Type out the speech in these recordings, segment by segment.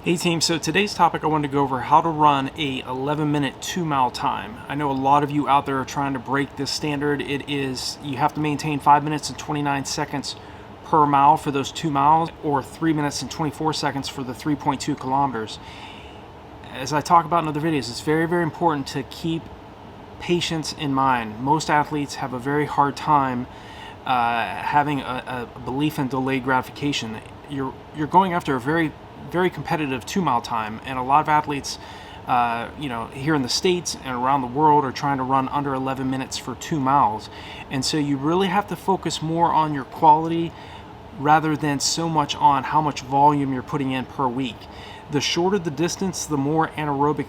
Hey team, so today's topic I wanted to go over how to run a 11-minute 2-mile time. I know a lot of you out there are trying to break this standard. It is, you have to maintain 5 minutes and 29 seconds per mile for those 2 miles or 3 minutes and 24 seconds for the 3.2 kilometers. As I talk about in other videos, it's very, very important to keep patience in mind. Most athletes have a very hard time having a belief in delayed gratification. You're going after a very competitive 2-mile time, and a lot of athletes here in the States and around the world are trying to run under 11 minutes for 2 miles. And so you really have to focus more on your quality rather than so much on how much volume you're putting in per week. The shorter the distance, the more anaerobic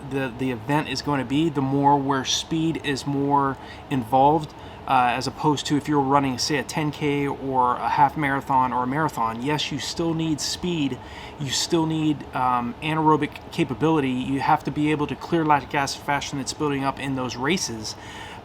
the event is going to be, the more where speed is more involved, as opposed to if you're running, say, a 10K or a half marathon or a marathon. Yes, you still need speed, you still need anaerobic capability. You have to be able to clear lactic acid faster than it's building up in those races.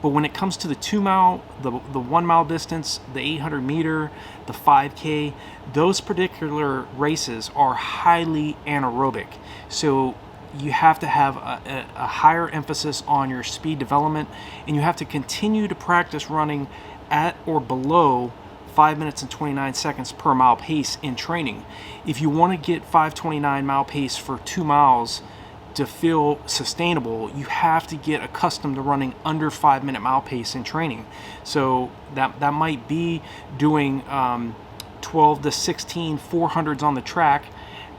But when it comes to the 2 mile, the 1 mile distance, the 800 meter, the 5K, those particular races are highly anaerobic. So you have to have a higher emphasis on your speed development, and you have to continue to practice running at or below 5 minutes and 29 seconds per mile pace in training. If you want to get 5:29 mile pace for 2 miles to feel sustainable, you have to get accustomed to running under 5 minute mile pace in training. So that might be doing 12 to 16 400s on the track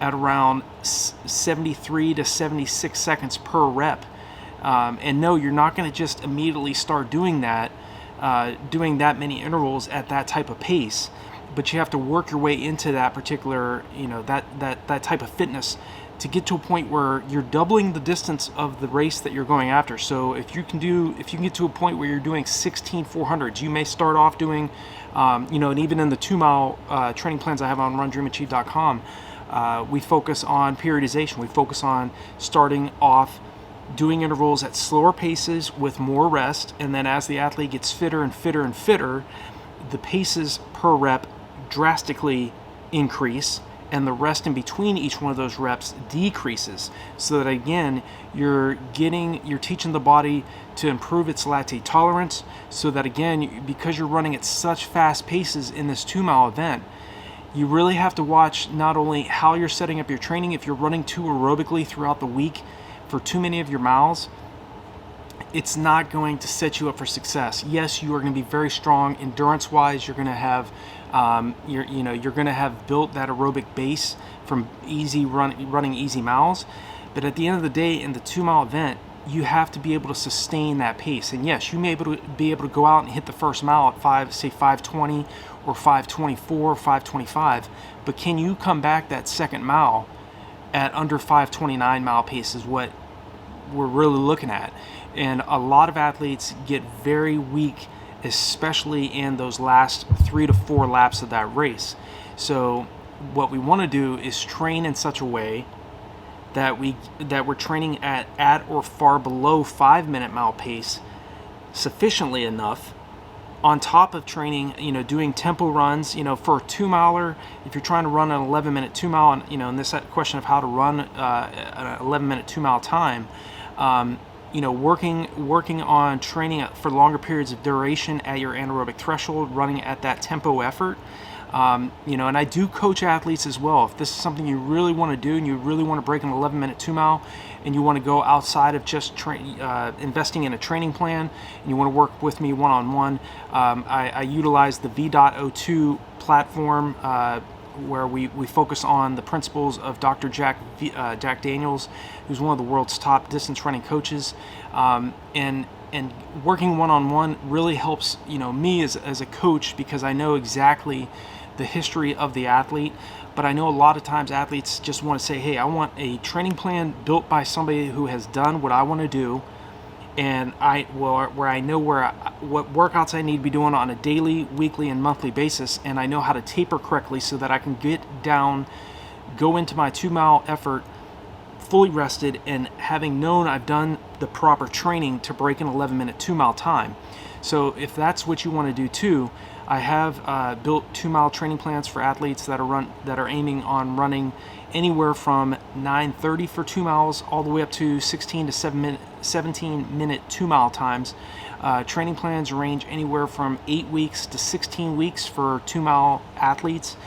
at around 73 to 76 seconds per rep. And no, you're not going to just immediately start doing that many intervals at that type of pace, but you have to work your way into that particular, that type of fitness to get to a point where you're doubling the distance of the race that you're going after. So if you can get to a point where you're doing 16 400s, you may start off doing, and even in the 2 mile training plans I have on RunDreamAchieve.com, we focus on periodization. We focus on starting off doing intervals at slower paces with more rest, and then as the athlete gets fitter and fitter and fitter, the paces per rep drastically increase, and the rest in between each one of those reps decreases, so that again you're teaching the body to improve its lactate tolerance, so that again, because you're running at such fast paces in this 2 mile event, you really have to watch not only how you're setting up your training. If you're running too aerobically throughout the week for too many of your miles, it's not going to set you up for success. Yes, you are going to be very strong endurance-wise. You're going to have, you're going to have built that aerobic base from running easy miles. But at the end of the day, in the 2 mile event, you have to be able to sustain that pace. And yes, you may be able to go out and hit the first mile at 5:20 or 5:24 or 5:25, but can you come back that second mile at under 5:29 mile pace is what we're really looking at. And a lot of athletes get very weak, especially in those last 3 to 4 laps of that race. So what we want to do is train in such a way that we're training at or far below 5 minute mile pace sufficiently enough, on top of training, doing tempo runs, for a 2 miler. If you're trying to run an 11-minute 2 mile, and this question of how to run an 11-minute 2 mile time, working on training for longer periods of duration at your anaerobic threshold, running at that tempo effort. And I do coach athletes as well. If this is something you really want to do and you really want to break an 11-minute 2 mile, and you want to go outside of just investing in a training plan, and you want to work with me one-on-one, I utilize the V.02 platform, where we focus on the principles of Dr. Jack Daniels, who's one of the world's top distance running coaches, and working one-on-one really helps me as a coach, because I know exactly the history of the athlete. But I know a lot of times athletes just want to say, hey, I want a training plan built by somebody who has done what I want to do, and where I know what workouts I need to be doing on a daily, weekly, and monthly basis, and I know how to taper correctly so that I can go into my 2 mile effort fully rested and having known I've done the proper training to break an 11-minute 2-mile time. So if that's what you want to do too, I have built 2-mile training plans for athletes that are aiming on running anywhere from 9:30 for 2 miles all the way up to 16 to 17-minute 2-mile times. Training plans range anywhere from 8 weeks to 16 weeks for 2-mile athletes.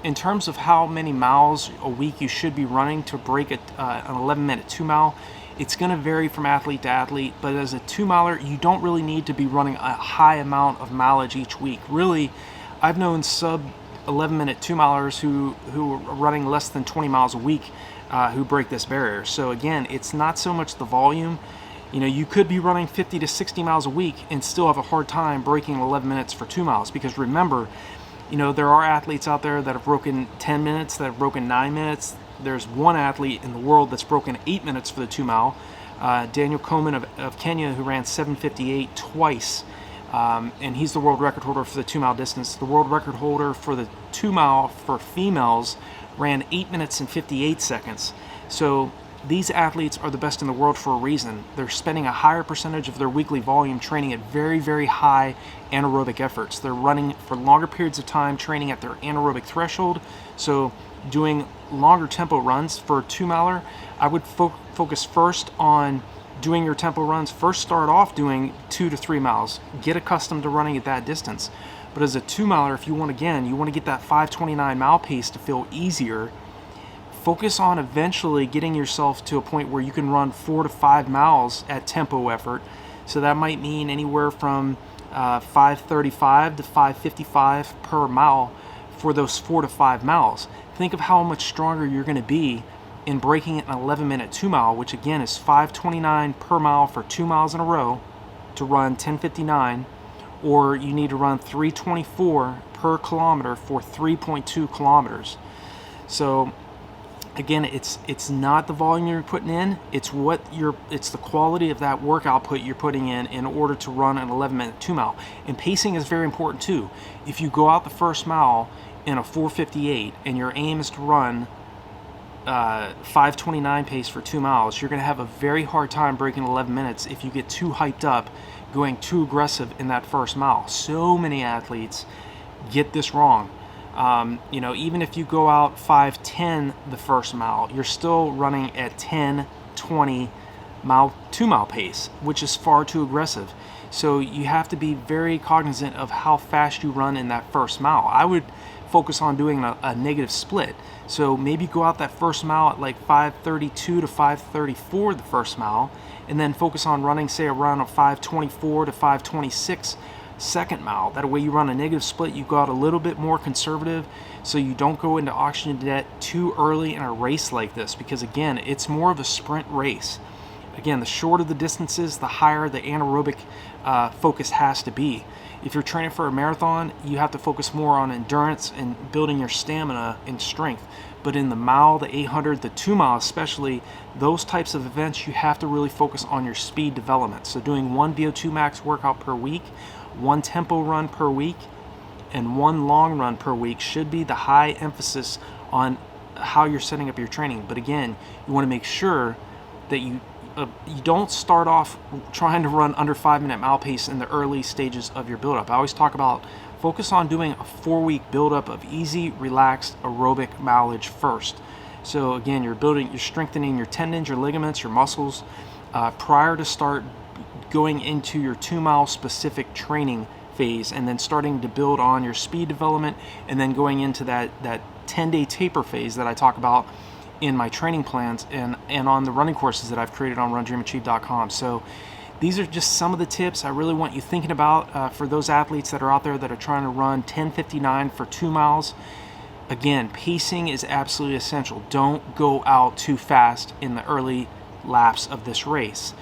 In terms of how many miles a week you should be running to break an 11-minute 2-mile, it's going to vary from athlete to athlete, but as a 2-miler, you don't really need to be running a high amount of mileage each week. Really, I've known sub 11-minute 2-milers who are running less than 20 miles a week who break this barrier. So again, it's not so much the volume. You know, you could be running 50 to 60 miles a week and still have a hard time breaking 11 minutes for 2 miles, because remember, you know, there are athletes out there that have broken 10 minutes, that have broken 9 minutes. There's one athlete in the world that's broken 8 minutes for the 2-mile, Daniel Coleman of Kenya, who ran 7:58 twice, and he's the world record holder for the 2-mile distance. The world record holder for the 2-mile for females ran 8 minutes and 58 seconds. So these athletes are the best in the world for a reason. They're spending a higher percentage of their weekly volume training at very, very high anaerobic efforts. They're running for longer periods of time, training at their anaerobic threshold. So doing longer tempo runs for a 2-miler, I would focus first on doing your tempo runs. First start off doing 2 to 3 miles. Get accustomed to running at that distance. But as a 2-miler, if you want to get that 5:29 mile pace to feel easier, focus on eventually getting yourself to a point where you can run 4 to 5 miles at tempo effort. So that might mean anywhere from 5:35 to 5:55 per mile for those 4 to 5 miles. Think of how much stronger you're going to be in breaking an 11-minute 2-mile, which again is 5:29 per mile for 2 miles in a row to run 10:59, or you need to run 3:24 per kilometer for 3.2 kilometers. So again, it's not the volume you're putting in, it's the quality of that work output you're putting in order to run an 11-minute 2-mile. And pacing is very important too. If you go out the first mile in a 4:58 and your aim is to run 5:29 pace for 2 miles, you're going to have a very hard time breaking 11 minutes if you get too hyped up, going too aggressive in that first mile. So many athletes get this wrong. You know, even if you go out 5:10 the first mile, you're still running at 10:20 mile 2-mile pace, which is far too aggressive. So you have to be very cognizant of how fast you run in that first mile. I would focus on doing a negative split. So maybe go out that first mile at like 5:32 to 5:34 the first mile, and then focus on running, say, around a 5:24 to 5:26 second mile. That way you run a negative split, you go out a little bit more conservative, so you don't go into oxygen debt too early in a race like this, because again, it's more of a sprint race. Again, the shorter the distances, the higher the anaerobic focus has to be. If you're training for a marathon, you have to focus more on endurance and building your stamina and strength. But in the mile, the 800, the 2-mile especially, those types of events, you have to really focus on your speed development. So doing 1 VO2 max workout per week, 1 tempo run per week, and 1 long run per week should be the high emphasis on how you're setting up your training. But again, you want to make sure that you don't start off trying to run under 5-minute mile pace in the early stages of your buildup. I always talk about focus on doing a 4-week buildup of easy, relaxed aerobic mileage first. So again, you're strengthening your tendons, your ligaments, your muscles prior to start going into your 2-mile specific training phase, and then starting to build on your speed development, and then going into that 10-day taper phase that I talk about in my training plans and on the running courses that I've created on RunDreamAchieve.com. So these are just some of the tips I really want you thinking about for those athletes that are out there that are trying to run 10:59 for 2 miles. Again, pacing is absolutely essential. Don't go out too fast in the early laps of this race.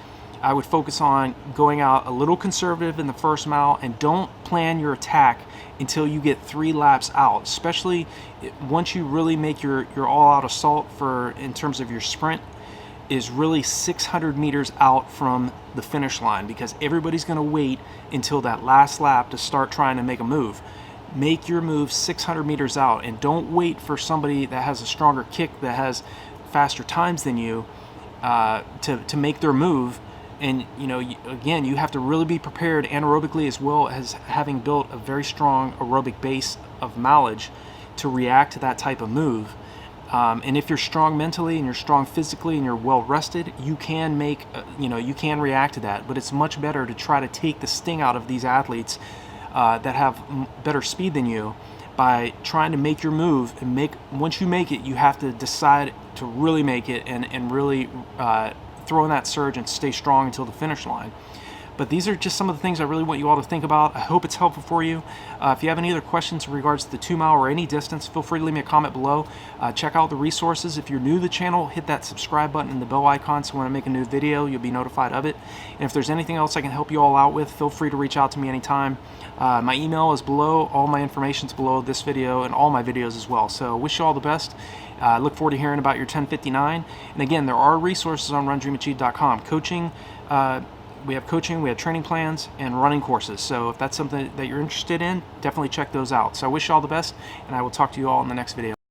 I would focus on going out a little conservative in the first mile, and don't plan your attack until you get 3 laps out, especially once you really make your all-out assault in terms of your sprint is really 600 meters out from the finish line, because everybody's going to wait until that last lap to start trying to make a move. Make your move 600 meters out, and don't wait for somebody that has a stronger kick that has faster times than you to make their move. And again, you have to really be prepared anaerobically, as well as having built a very strong aerobic base of mileage to react to that type of move. And if you're strong mentally and you're strong physically and you're well rested, you can make you can react to that. But it's much better to try to take the sting out of these athletes that have better speed than you by trying to make your move. And once you make it, you have to decide to really make it and really throw in that surge and stay strong until the finish line. But these are just some of the things I really want you all to think about. I hope it's helpful for you. If you have any other questions in regards to the 2 mile or any distance, feel free to leave me a comment below. Check out the resources. If you're new to the channel, hit that subscribe button and the bell icon so when I make a new video, you'll be notified of it. And if there's anything else I can help you all out with, feel free to reach out to me anytime. My email is below. All my information is below this video and all my videos as well. So wish you all the best. Look forward to hearing about your 1059. And again, there are resources on RunDreamAchieve.com. Coaching. We have coaching, we have training plans, and running courses. So if that's something that you're interested in, definitely check those out. So I wish you all the best, and I will talk to you all in the next video.